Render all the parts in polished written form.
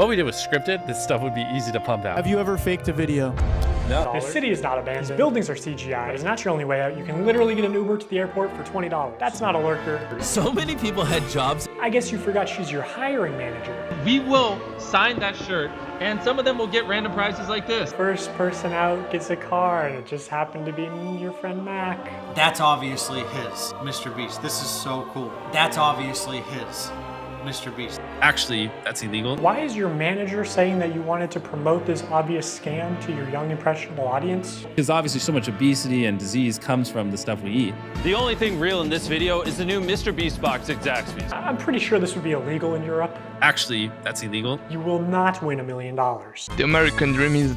what we did was scripted, this stuff would be easy to pump out. Have you ever faked a video? No. The city is not abandoned. These buildings are CGI. It's not your only way out. You can literally get an Uber to the airport for $20. That's not a lurker. So many people had jobs. I guess you forgot she's your hiring manager. We will sign that shirt, and some of them will get random prizes like this. First person out gets a car, and it just happened to be your friend Mac. That's obviously his, MrBeast. This is so cool. That's obviously his, MrBeast. Actually, that's illegal. Why is your manager saying that you wanted to promote this obvious scam to your young, impressionable audience? Because obviously so much obesity and disease comes from the stuff we eat. The only thing real in this video is the new MrBeast box at Zaxby's. I'm pretty sure this would be illegal in Europe. Actually, that's illegal. You will not win $1 million. The American dream is...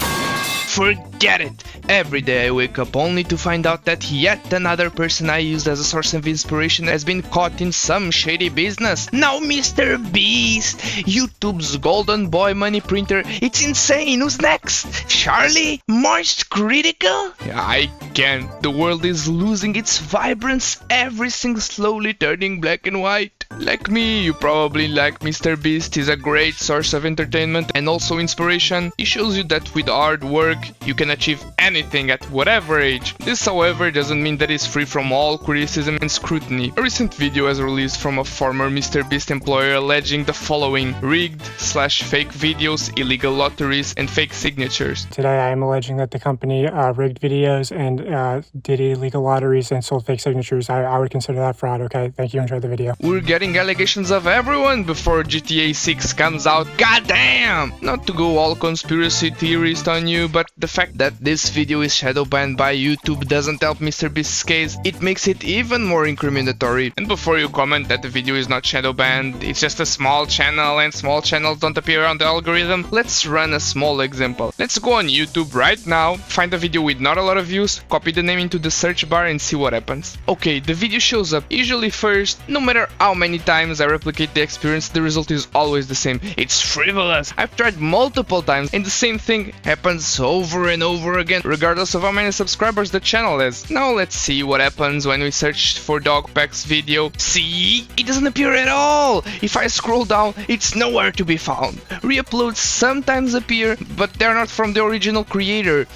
Forget it! Every day I wake up only to find out that yet another person I used as a source of inspiration has been caught in some shady business. Now MrBeast, YouTube's golden boy money printer, it's insane! Who's next? Charlie? Most critical? I can't. The world is losing its vibrance, everything slowly turning black and white. Like me, you probably like MrBeast. He's a great source of entertainment and also inspiration. He shows you that with hard work, you can achieve anything at whatever age. This, however, doesn't mean that he's free from all criticism and scrutiny. A recent video was released from a former MrBeast employer alleging the following: rigged/fake videos, illegal lotteries, and fake signatures. Today I am alleging that the company rigged videos and did illegal lotteries and sold fake signatures. I would consider that fraud, okay? Thank you, enjoy the video. We're getting allegations of everyone before GTA 6 comes out. Goddamn! Not to go all conspiracy theorist on you, but the fact that this video is shadow banned by YouTube doesn't help MrBeast's case. It makes it even more incriminatory. And before you comment that the video is not shadow banned, it's just a small channel and small channels don't appear on the algorithm, let's run a small example. Let's go on YouTube right now, find a video with not a lot of views, copy the name into the search bar and see what happens. Okay, the video shows up. Usually first, no matter how many times I replicate the experience, the result is always the same. It's frivolous. I've tried multiple times and the same thing happens over and over again, regardless of how many subscribers the channel has. Now let's see what happens when we search for Dogpack's video. See? It doesn't appear at all! If I scroll down, it's nowhere to be found. Re-uploads sometimes appear, but they're not from the original creator.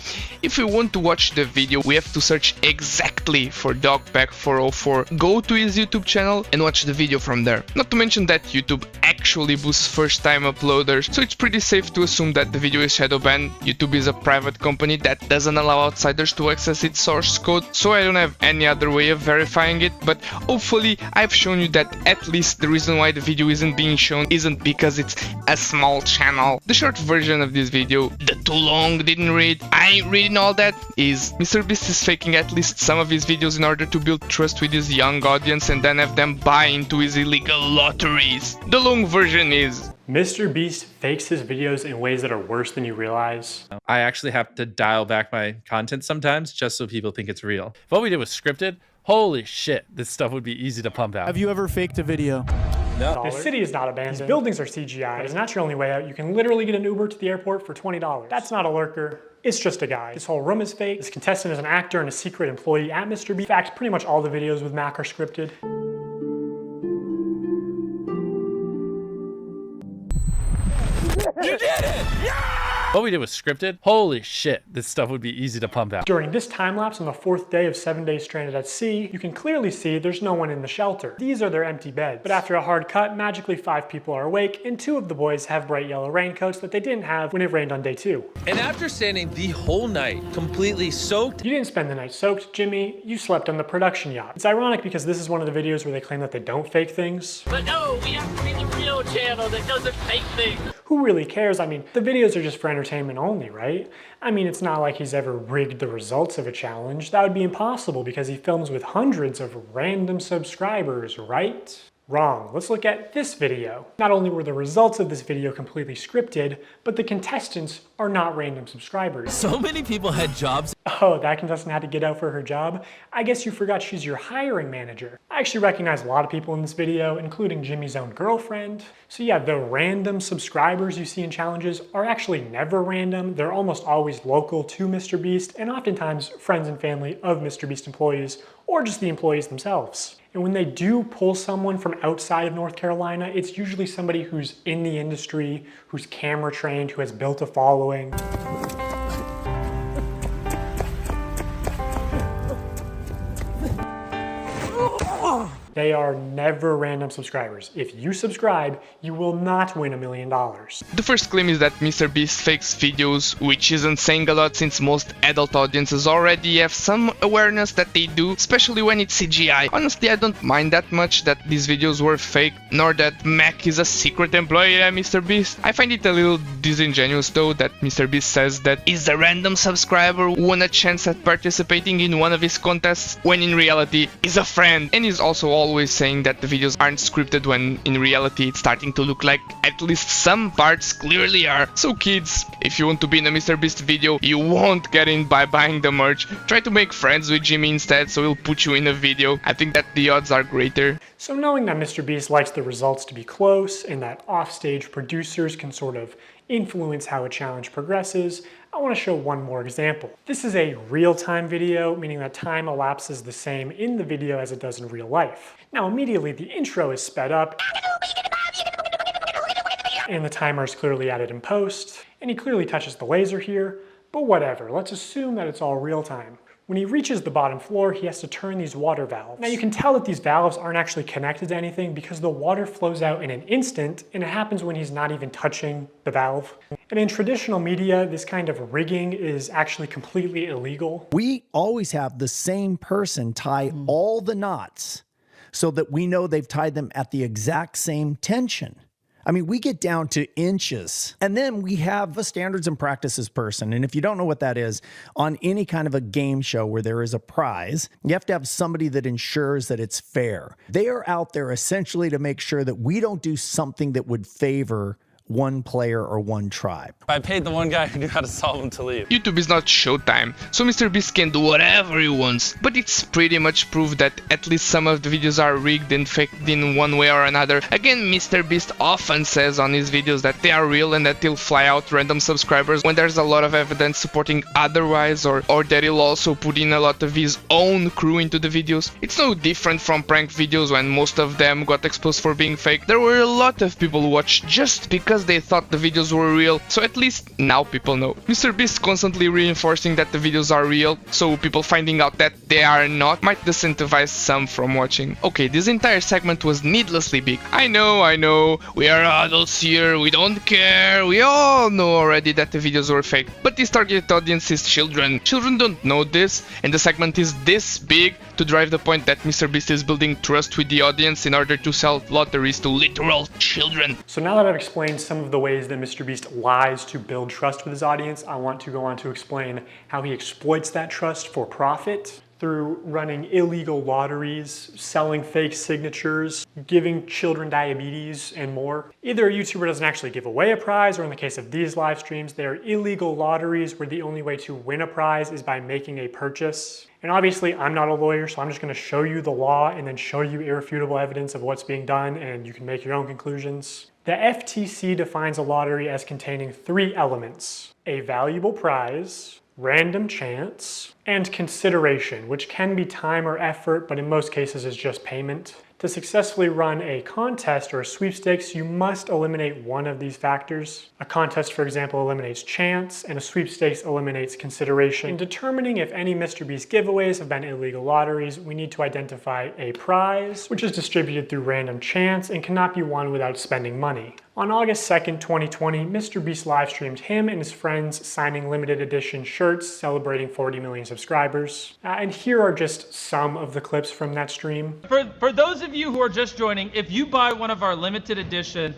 If we want to watch the video, we have to search exactly for Dogpack404. Go to his YouTube channel and watch the video from there. Not to mention that YouTube actually boosts first-time uploaders, so it's pretty safe to assume that the video is shadow banned. YouTube is a private company that doesn't allow outsiders to access its source code, so I don't have any other way of verifying it, but hopefully I've shown you that at least the reason why the video isn't being shown isn't because it's a small channel. The short version of this video, the too long didn't read, I ain't reading all that, is MrBeast is faking at least some of his videos in order to build trust with his young audience and then have them buy into his illegal lotteries. The long version is... MrBeast fakes his videos in ways that are worse than you realize. I actually have to dial back my content sometimes just so people think it's real. If what we did was scripted, holy shit, this stuff would be easy to pump out. Have you ever faked a video? No. The city is not abandoned. These buildings are CGI. It's not your only way out. You can literally get an Uber to the airport for $20. That's not a lurker. It's just a guy. This whole room is fake. This contestant is an actor and a secret employee at MrBeast. In fact, pretty much all the videos with Mac are scripted. You did it! Yeah! What we did was scripted. Holy shit, this stuff would be easy to pump out. During this time lapse on the 4th day of 7 days stranded at sea, you can clearly see there's no one in the shelter. These are their empty beds. But after a hard cut, magically 5 people are awake, and 2 of the boys have bright yellow raincoats that they didn't have when it rained on day 2. And after standing the whole night completely soaked, You didn't spend the night soaked, Jimmy. You slept on the production yacht. It's ironic because this is one of the videos where they claim that they don't fake things. But no, we have to be the real channel that doesn't fake things. Who really cares? I mean, the videos are just for entertainment only, right? I mean, it's not like he's ever rigged the results of a challenge. That would be impossible because he films with hundreds of random subscribers, right? Wrong. Let's look at this video. Not only were the results of this video completely scripted, but the contestants are not random subscribers. So many people had jobs. Oh, that contestant had to get out for her job? I guess you forgot she's your hiring manager. I actually recognize a lot of people in this video, including Jimmy's own girlfriend. So yeah, the random subscribers you see in challenges are actually never random. They're almost always local to MrBeast and oftentimes friends and family of MrBeast employees or just the employees themselves. And when they do pull someone from outside of North Carolina, it's usually somebody who's in the industry, who's camera trained, who has built a following. They are never random subscribers. If you subscribe, you will not win $1 million. The first claim is that MrBeast fakes videos, which isn't saying a lot since most adult audiences already have some awareness that they do, especially when it's CGI. Honestly, I don't mind that much that these videos were fake, nor that Mac is a secret employee at MrBeast. I find it a little disingenuous though that MrBeast says that he's a random subscriber who won a chance at participating in one of his contests, when in reality he's a friend, and he's also always saying that the videos aren't scripted when in reality it's starting to look like at least some parts clearly are. So kids, if you want to be in a MrBeast video, you won't get in by buying the merch. Try to make friends with Jimmy instead so he'll put you in a video. I think that the odds are greater. So knowing that MrBeast likes the results to be close and that offstage producers can sort of influence how a challenge progresses, I want to show one more example. This is a real-time video, meaning that time elapses the same in the video as it does in real life. Now immediately the intro is sped up and the timer is clearly added in post, and he clearly touches the laser here, but whatever, let's assume that it's all real time. When he reaches the bottom floor, he has to turn these water valves. Now you can tell that these valves aren't actually connected to anything because the water flows out in an instant, and it happens when he's not even touching the valve. And in traditional media, this kind of rigging is actually completely illegal. We always have the same person tie all the knots so that we know they've tied them at the exact same tension. I mean, we get down to inches. And then we have a standards and practices person. And if you don't know what that is, on any kind of a game show where there is a prize, you have to have somebody that ensures that it's fair. They are out there essentially to make sure that we don't do something that would favor one player or one tribe. I paid the one guy who knew how to solve them to leave. YouTube is not Showtime, so MrBeast can do whatever he wants, but it's pretty much proof that at least some of the videos are rigged and faked in one way or another. Again, MrBeast often says on his videos that they are real and that he'll fly out random subscribers when there's a lot of evidence supporting otherwise, or that he'll also put in a lot of his own crew into the videos. It's no different from prank videos when most of them got exposed for being fake. There were a lot of people who watched just because they thought the videos were real, so at least now people know. MrBeast constantly reinforcing that the videos are real, so people finding out that they are not might disincentivize some from watching. Okay, this entire segment was needlessly big. I know, we are adults here, we don't care, we all know already that the videos were fake, but this target audience is children. Children don't know this, and the segment is this big to drive the point that MrBeast is building trust with the audience in order to sell lotteries to literal children. So now that I've explained some of the ways that MrBeast lies to build trust with his audience, I want to go on to explain how he exploits that trust for profit through running illegal lotteries, selling fake signatures, giving children diabetes, and more. Either a YouTuber doesn't actually give away a prize, or in the case of these live streams, they are illegal lotteries where the only way to win a prize is by making a purchase. And obviously, I'm not a lawyer, so I'm just gonna show you the law and then show you irrefutable evidence of what's being done, and you can make your own conclusions. The FTC defines a lottery as containing 3 elements: a valuable prize, random chance, and consideration, which can be time or effort, but in most cases is just payment. To successfully run a contest or a sweepstakes, you must eliminate one of these factors. A contest, for example, eliminates chance, and a sweepstakes eliminates consideration. In determining if any MrBeast giveaways have been illegal lotteries, we need to identify a prize, which is distributed through random chance and cannot be won without spending money. On August 2nd, 2020, MrBeast live streamed him and his friends signing limited edition shirts celebrating 40 million subscribers. And here are just some of the clips from that stream. For those of you who are just joining, if you buy one of our limited edition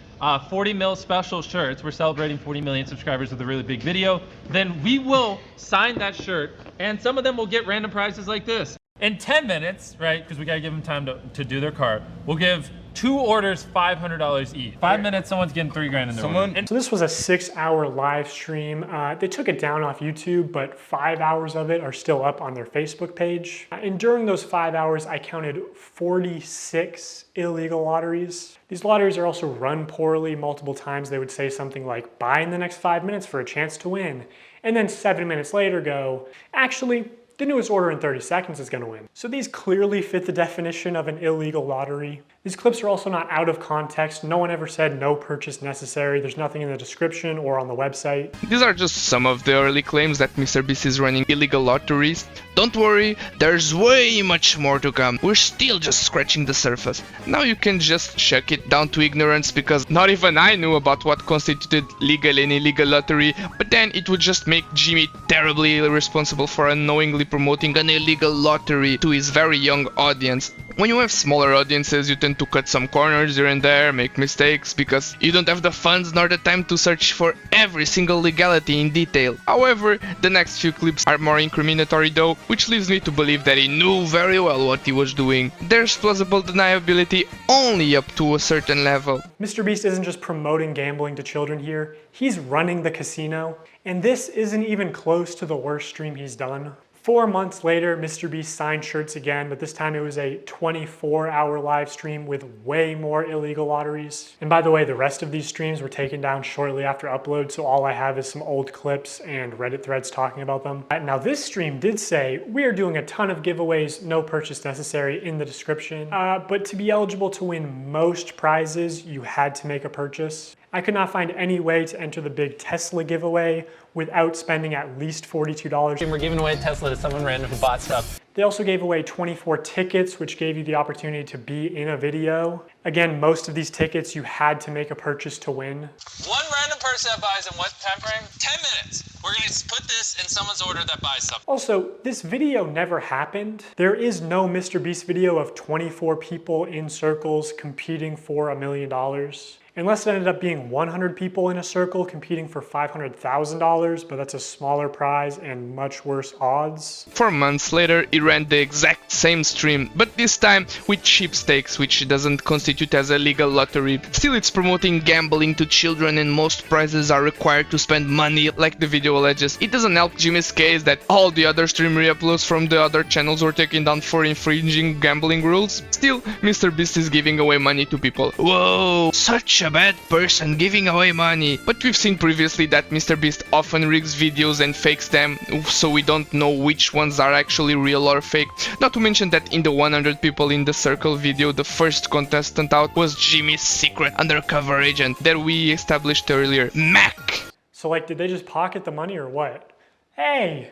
40 mil special shirts, we're celebrating 40 million subscribers with a really big video, then we will sign that shirt, and some of them will get random prizes like this. In 10 minutes, right, because we gotta give them time to do their card, we'll give 2 orders, $500 each. 5 minutes, someone's getting $3 grand in their order. So this was a 6-hour live stream. They took it down off YouTube, but 5 hours of it are still up on their Facebook page. And during those 5 hours, I counted 46 illegal lotteries. These lotteries are also run poorly. Multiple times they would say something like, buy in the next 5 minutes for a chance to win. And then 7 minutes later go, actually, the newest order in 30 seconds is going to win. So these clearly fit the definition of an illegal lottery. These clips are also not out of context. No one ever said no purchase necessary. There's nothing in the description or on the website. These are just some of the early claims that MrBeast is running illegal lotteries. Don't worry, there's way much more to come. We're still just scratching the surface. Now you can just chuck it down to ignorance because not even I knew about what constituted legal and illegal lottery, but then it would just make Jimmy terribly irresponsible for unknowingly promoting an illegal lottery to his very young audience. When you have smaller audiences, you tend to cut some corners here and there, make mistakes, because you don't have the funds nor the time to search for every single legality in detail. However, the next few clips are more incriminatory though, which leads me to believe that he knew very well what he was doing. There's plausible deniability only up to a certain level. MrBeast isn't just promoting gambling to children here, he's running the casino, and this isn't even close to the worst stream he's done. 4 months later, MrBeast signed shirts again, but this time it was a 24-hour live stream with way more illegal lotteries. And by the way, the rest of these streams were taken down shortly after upload, so all I have is some old clips and Reddit threads talking about them. Now this stream did say, we are doing a ton of giveaways, no purchase necessary in the description. But to be eligible to win most prizes, you had to make a purchase. I could not find any way to enter the big Tesla giveaway without spending at least $42. And we're giving away a Tesla to someone random who bought stuff. They also gave away 24 tickets, which gave you the opportunity to be in a video. Again, most of these tickets you had to make a purchase to win. One random person that buys in what time frame? 10 minutes. We're gonna put this in someone's order that buys something. Also, this video never happened. There is no MrBeast video of 24 people in circles competing for $1 million. Unless it ended up being 100 people in a circle competing for $500,000, but that's a smaller prize and much worse odds. 4 months later, he ran the exact same stream, but this time with cheap stakes, which doesn't constitute as a legal lottery. Still, it's promoting gambling to children and most prizes are required to spend money, like the video alleges. It doesn't help Jimmy's case that all the other stream re-uploads from the other channels were taken down for infringing gambling rules. Still, MrBeast is giving away money to people. Whoa, such a bad person giving away money. But we've seen previously that MrBeast often rigs videos and fakes them, so we don't know which ones are actually real or fake. Not to mention that in the 100 people in the circle video, the first contestant out was Jimmy's secret undercover agent that we established earlier, Mac. So like, did they just pocket the money or what? Hey,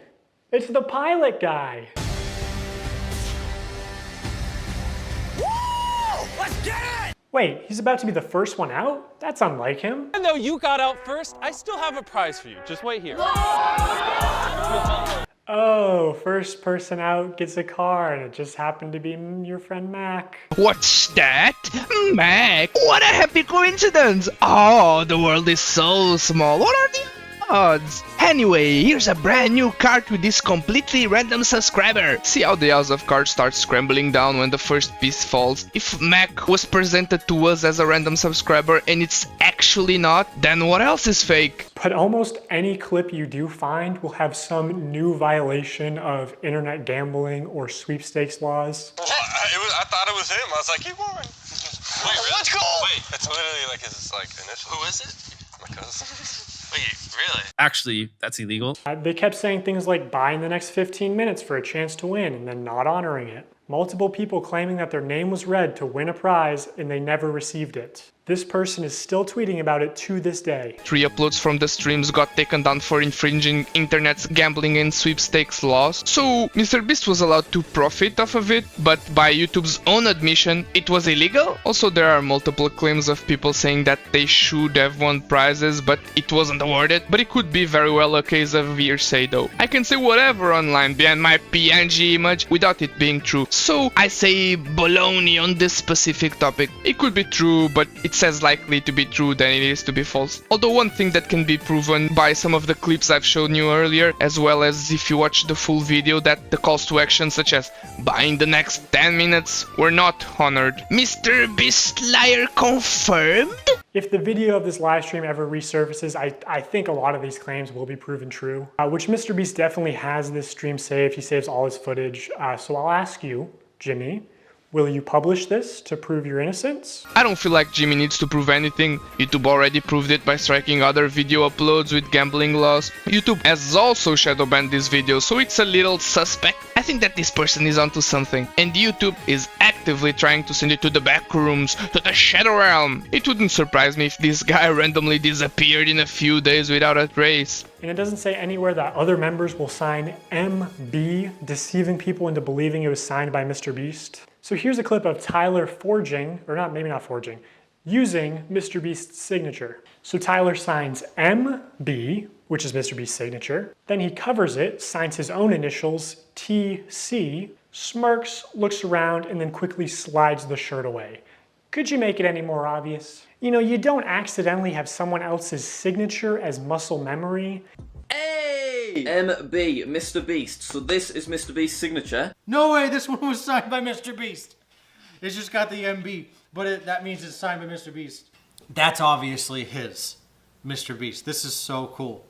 it's the pilot guy. Wait, he's about to be the first one out? That's unlike him. Even though you got out first, I still have a prize for you. Just wait here. Oh, first person out gets a car, and it just happened to be your friend Mac. What's that? Mac? What a happy coincidence! Oh, the world is so small. What are the odds? Anyway, here's a brand new card with this completely random subscriber. See how the house of cards starts scrambling down when the first piece falls. If Mac was presented to us as a random subscriber and it's actually not, then what else is fake? But almost any clip you do find will have some new violation of internet gambling or sweepstakes laws. What? I thought it was him. I was like, he won. Wait, really? Let's go! Wait, it's literally like his initial. Who is it? My cousin. Wait, really? Actually, that's illegal. They kept saying things like buy in the next 15 minutes for a chance to win and then not honoring it. Multiple people claiming that their name was read to win a prize and they never received it. This person is still tweeting about it to this day. 3 uploads from the streams got taken down for infringing internet's gambling and sweepstakes laws. So MrBeast was allowed to profit off of it, but by YouTube's own admission, it was illegal. Also, there are multiple claims of people saying that they should have won prizes, but it wasn't awarded. but it could be very well a case of hearsay though. I can say whatever online behind my PNG image without it being true. So I say baloney on this specific topic. It could be true, but it's as likely to be true than it is to be false. Although one thing that can be proven by some of the clips I've shown you earlier, as well as if you watch the full video, that the calls to action such as buying the next 10 minutes were not honored. MrBeast liar confirmed? If the video of this live stream ever resurfaces, I think a lot of these claims will be proven true, which MrBeast definitely has this stream saved. He saves all his footage. So I'll ask you, Jimmy, will you publish this to prove your innocence? I don't feel like Jimmy needs to prove anything. YouTube already proved it by striking other video uploads with gambling laws. YouTube has also shadow banned this video, so it's a little suspect. I think that this person is onto something, and YouTube is actively trying to send it to the back rooms, to the shadow realm. It wouldn't surprise me if this guy randomly disappeared in a few days without a trace. And it doesn't say anywhere that other members will sign MB, deceiving people into believing it was signed by MrBeast. So here's a clip of Tyler forging, or not, maybe not forging, using MrBeast's signature. So Tyler signs MB, which is MrBeast's signature. Then he covers it, signs his own initials, TC, smirks, looks around, and then quickly slides the shirt away. Could you make it any more obvious? You know, you don't accidentally have someone else's signature as muscle memory. Hey! MB, MrBeast. So this is MrBeast's signature. No way, this one was signed by MrBeast. It's just got the MB, but that means it's signed by MrBeast. That's obviously his, MrBeast. This is so cool.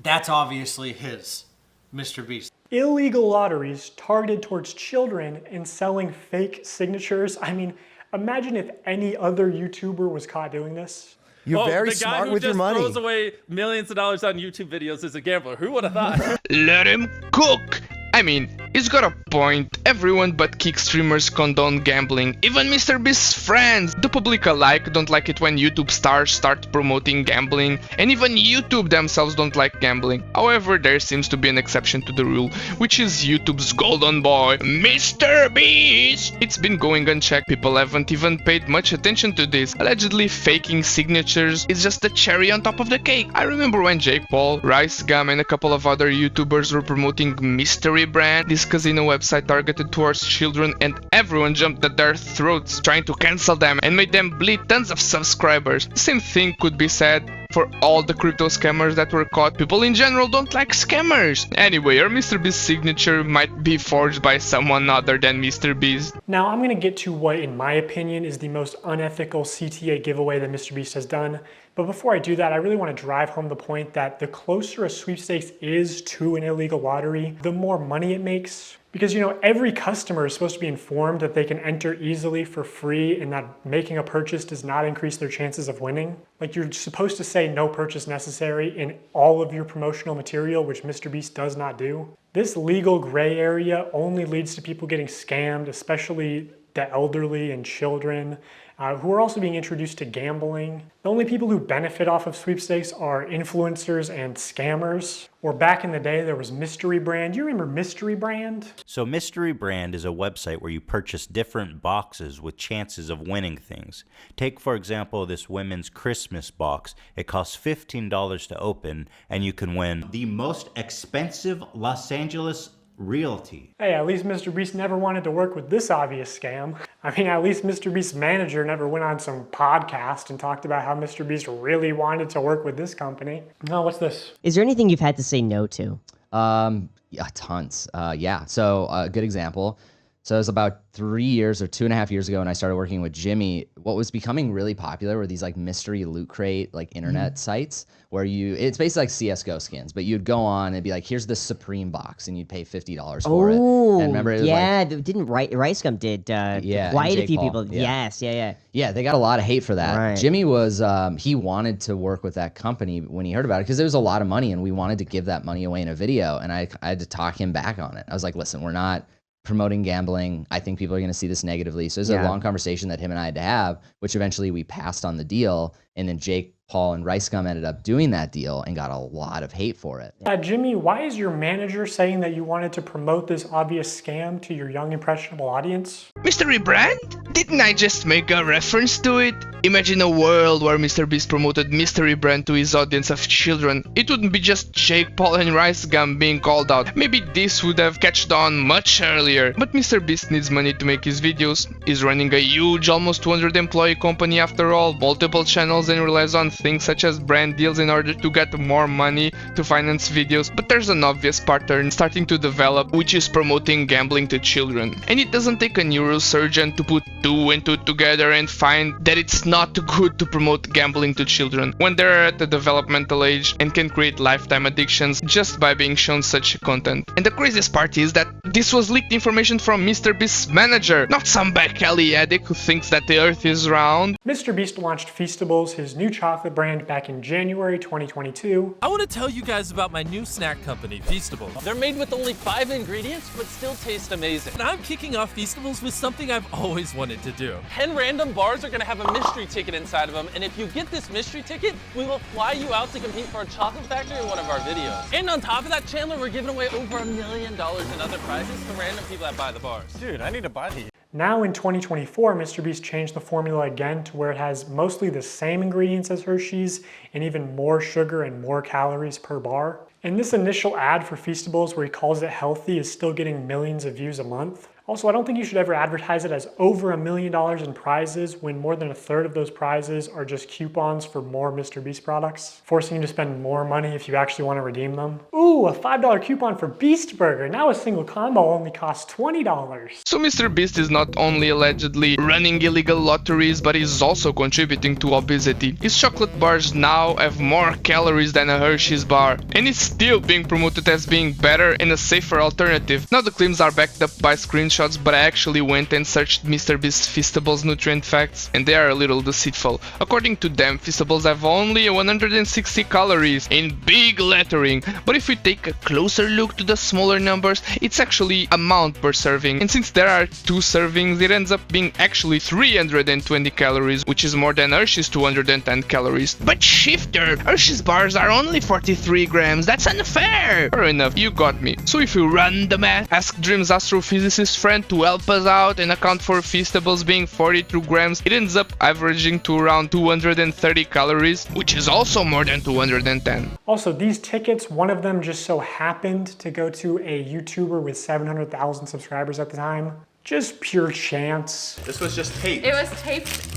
That's obviously his, MrBeast. Illegal lotteries targeted towards children and selling fake signatures. I mean, imagine if any other YouTuber was caught doing this. You're very smart with your money. The guy who just throws away millions of dollars on YouTube videos is a gambler. Who would have thought? Let him cook! I mean, he's got a point. Everyone but kick streamers condone gambling. Even MrBeast's friends. The public alike don't like it when YouTube stars start promoting gambling. And even YouTube themselves don't like gambling. However, there seems to be an exception to the rule, which is YouTube's golden boy, MrBeast. It's been going unchecked. People haven't even paid much attention to this. Allegedly faking signatures is just the cherry on top of the cake. I remember when Jake Paul, Rice Gum, and a couple of other YouTubers were promoting Mystery Brand, this casino website targeted towards children, and everyone jumped at their throats trying to cancel them and made them bleed tons of subscribers. The same thing could be said for all the crypto scammers that were caught. People in general don't like scammers. Anyway, your MrBeast signature might be forged by someone other than MrBeast. Now I'm gonna get to what, in my opinion, is the most unethical CTA giveaway that MrBeast has done. But before I do that, I really want to drive home the point that the closer a sweepstakes is to an illegal lottery, the more money it makes. Because, you know, every customer is supposed to be informed that they can enter easily for free and that making a purchase does not increase their chances of winning. Like, you're supposed to say no purchase necessary in all of your promotional material, which MrBeast does not do. This legal gray area only leads to people getting scammed, especially the elderly and children, who are also being introduced to gambling. The only people who benefit off of sweepstakes are influencers and scammers. Or back in the day, there was Mystery Brand. You remember Mystery Brand? So Mystery Brand is a website where you purchase different boxes with chances of winning things. Take, for example, this women's Christmas box. It costs $15 to open, and you can win the most expensive Los Angeles realty. Hey, at least MrBeast never wanted to work with this obvious scam. I mean, at least MrBeast's manager never went on some podcast and talked about how MrBeast really wanted to work with this company. No, what's this? Is there anything you've had to say no to? Yeah, tons. Yeah, so a good example. So it was about 3 years or 2.5 years ago when I started working with Jimmy. What was becoming really popular were these like mystery loot crate, like internet sites where it's basically like CSGO skins, but you'd go on and be like, here's the Supreme box, and you'd pay $50 for it. And remember, it was didn't Ricegum did yeah, quite a few Paul. people. Yeah. Yes, Yeah, they got a lot of hate for that. Right. Jimmy was, he wanted to work with that company when he heard about it because there was a lot of money and we wanted to give that money away in a video. And I had to talk him back on it. I was like, listen, we're not promoting gambling. I think people are going to see this negatively. So it was a long conversation that him and I had to have, which eventually we passed on the deal. And then Jake Paul and Rice Gum ended up doing that deal and got a lot of hate for it. Jimmy, why is your manager saying that you wanted to promote this obvious scam to your young impressionable audience? Mr. Rebrand? Didn't I just make a reference to it? Imagine a world where MrBeast promoted Mystery Brand to his audience of children. It wouldn't be just Jake Paul and Rice Gum being called out. Maybe this would have catched on much earlier. But MrBeast needs money to make his videos. He's running a huge, almost 200 employee company after all, multiple channels, and relies on things such as brand deals in order to get more money to finance videos. But there's an obvious pattern starting to develop, which is promoting gambling to children. And it doesn't take a neurosurgeon to put two and two together and find that it's not good to promote gambling to children when they're at the developmental age and can create lifetime addictions just by being shown such content. And the craziest part is that this was leaked information from MrBeast's manager, not some back alley addict who thinks that the earth is round. MrBeast launched Feastables, his new chocolate brand, back in January 2022. I want to tell you guys about my new snack company, Feastables. They're made with only 5 ingredients, but still taste amazing. And I'm kicking off Feastables with something I've always wanted to do. 10 random bars are gonna have a mystery ticket inside of them, and if you get this mystery ticket, we will fly you out to compete for a chocolate factory in one of our videos. And on top of that, Chandler, we're giving away over $1 million in other prizes to random people that buy the bars. Dude, I need to buy these. Now in 2024, MrBeast changed the formula again to where it has mostly the same ingredients as Hershey's and even more sugar and more calories per bar. And this initial ad for Feastables where he calls it healthy is still getting millions of views a month. Also, I don't think you should ever advertise it as over $1 million in prizes when more than a third of those prizes are just coupons for more MrBeast products, forcing you to spend more money if you actually want to redeem them. Ooh, a $5 coupon for Beast Burger. Now a single combo only costs $20. So MrBeast is not only allegedly running illegal lotteries, but is also contributing to obesity. His chocolate bars now have more calories than a Hershey's bar, and it's still being promoted as being better and a safer alternative. Now the claims are backed up by screenshots, but I actually went and searched MrBeast Feastables nutrient facts, and they are a little deceitful. According to them, Feastables have only 160 calories in big lettering, but if we take a closer look to the smaller numbers, it's actually amount per serving, and since there are 2 servings, it ends up being actually 320 calories, which is more than Hershey's 210 calories. But shifter, Hershey's bars are only 43 grams, that's unfair! Fair enough, you got me. So if we run the math, ask Dream's astrophysicist friend to help us out and account for Feastables being 42 grams, it ends up averaging to around 230 calories, which is also more than 210. Also, these tickets, one of them just so happened to go to a YouTuber with 700,000 subscribers at the time. Just pure chance. This was just taped. It was taped.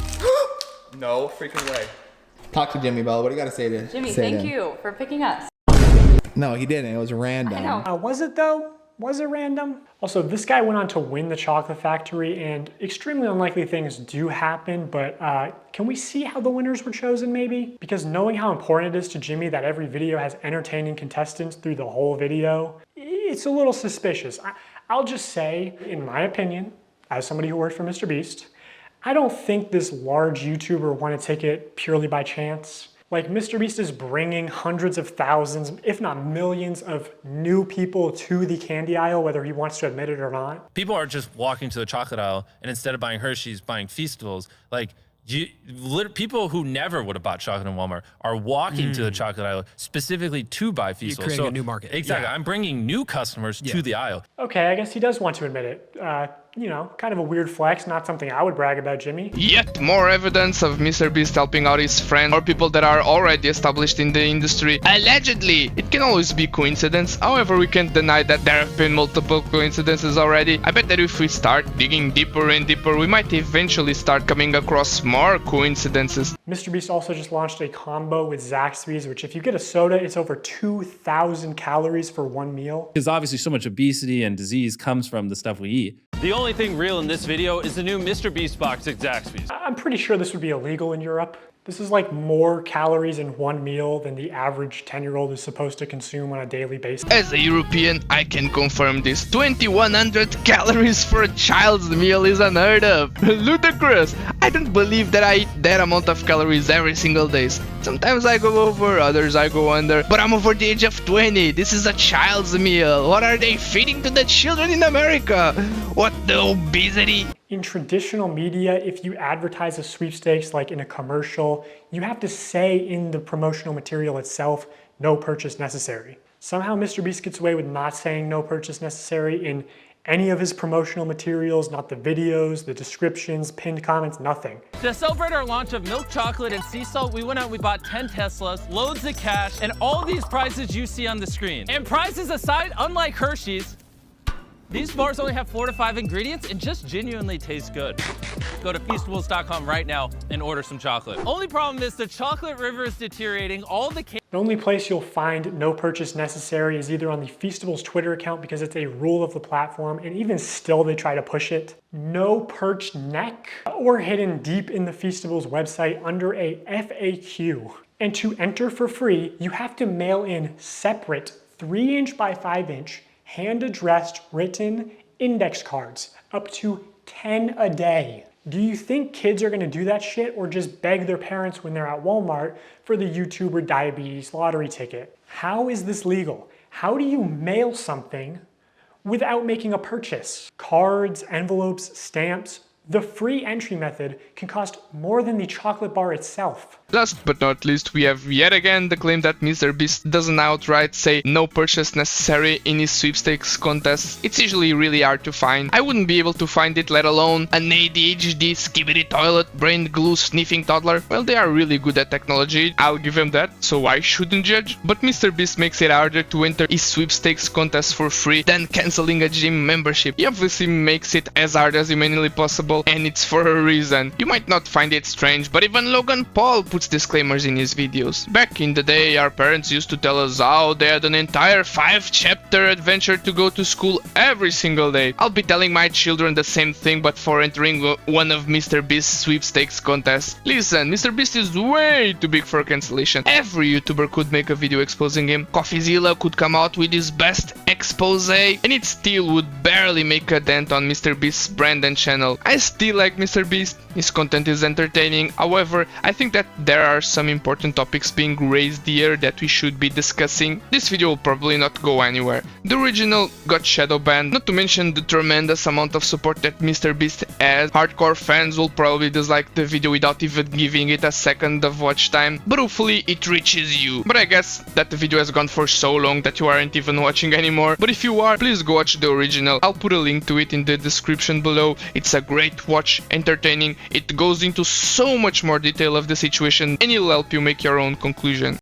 No freaking way. Talk to Jimmy, Bella. What do you got to say to Jimmy, thank you for picking us. No, he didn't. It was random. I know. Was it though? Was it random? Also, this guy went on to win the chocolate factory, and extremely unlikely things do happen, but can we see how the winners were chosen maybe? Because knowing how important it is to Jimmy that every video has entertaining contestants through the whole video, it's a little suspicious. I'll just say, in my opinion, as somebody who worked for MrBeast, I don't think this large YouTuber won a ticket purely by chance. Like, MrBeast is bringing hundreds of thousands, if not millions, of new people to the candy aisle, whether he wants to admit it or not. People are just walking to the chocolate aisle, and instead of buying Hershey's, buying Feastables. Like, people who never would have bought chocolate in Walmart are walking to the chocolate aisle specifically to buy Feastables. You're creating a new market. Exactly. Yeah. I'm bringing new customers to the aisle. Okay, I guess he does want to admit it. You know, kind of a weird flex, not something I would brag about, Jimmy. Yet more evidence of MrBeast helping out his friend or people that are already established in the industry. Allegedly! It can always be coincidence, however we can't deny that there have been multiple coincidences already. I bet that if we start digging deeper and deeper, we might eventually start coming across more coincidences. MrBeast also just launched a combo with Zaxby's, which if you get a soda, it's over 2,000 calories for one meal. Because obviously so much obesity and disease comes from the stuff we eat. The only thing real in this video is the new MrBeast box at Zaxby's. I'm pretty sure this would be illegal in Europe. This is like more calories in one meal than the average 10-year-old is supposed to consume on a daily basis. As a European, I can confirm this. 2100 calories for a child's meal is unheard of. Ludicrous! I don't believe that I eat that amount of calories every single day. Sometimes I go over, others I go under. But I'm over the age of 20. This is a child's meal. What are they feeding to the children in America? What, the obesity? In traditional media, if you advertise a sweepstakes like in a commercial, you have to say in the promotional material itself, no purchase necessary. Somehow MrBeast gets away with not saying no purchase necessary in any of his promotional materials, not the videos, the descriptions, pinned comments, nothing. To celebrate our launch of milk chocolate and sea salt, we went out and we bought 10 Teslas, loads of cash, and all these prizes you see on the screen. And prizes aside, unlike Hershey's, these bars only have 4 to 5 ingredients and just genuinely taste good. Go to Feastables.com right now and order some chocolate. Only problem is the chocolate river is deteriorating. All the only place you'll find no purchase necessary is either on the Feastables Twitter account because it's a rule of the platform, and even still they try to push it. No perched neck, or hidden deep in the Feastables website under a FAQ. And to enter for free, you have to mail in separate 3" by 5" hand-addressed written index cards, up to 10 a day. Do you think kids are gonna do that shit or just beg their parents when they're at Walmart for the YouTuber diabetes lottery ticket? How is this legal? How do you mail something without making a purchase? Cards, envelopes, stamps. The free entry method can cost more than the chocolate bar itself. Last but not least, we have yet again the claim that MrBeast doesn't outright say no purchase necessary in his sweepstakes contests. It's usually really hard to find. I wouldn't be able to find it, let alone an ADHD skibidi toilet brain glue sniffing toddler. Well, they are really good at technology, I'll give them that, so I shouldn't judge. But MrBeast makes it harder to enter his sweepstakes contest for free than cancelling a gym membership. He obviously makes it as hard as humanly possible, and it's for a reason. You might not find it strange, but even Logan Paul puts disclaimers in his videos. Back in the day, our parents used to tell us how they had an entire 5-chapter adventure to go to school every single day. I'll be telling my children the same thing, but for entering one of MrBeast's sweepstakes contests. Listen, MrBeast is way too big for cancellation. Every YouTuber could make a video exposing him. CoffeeZilla could come out with his best expose, and it still would barely make a dent on MrBeast's brand and channel. I still like MrBeast, his content is entertaining. However, I think that there are some important topics being raised here that we should be discussing. This video will probably not go anywhere. The original got shadow banned, not to mention the tremendous amount of support that MrBeast has. Hardcore fans will probably dislike the video without even giving it a second of watch time, but hopefully it reaches you. But I guess that the video has gone for so long that you aren't even watching anymore. But if you are, please go watch the original. I'll put a link to it in the description below. It's a great watch, entertaining. It goes into so much more detail of the situation, and it'll help you make your own conclusion.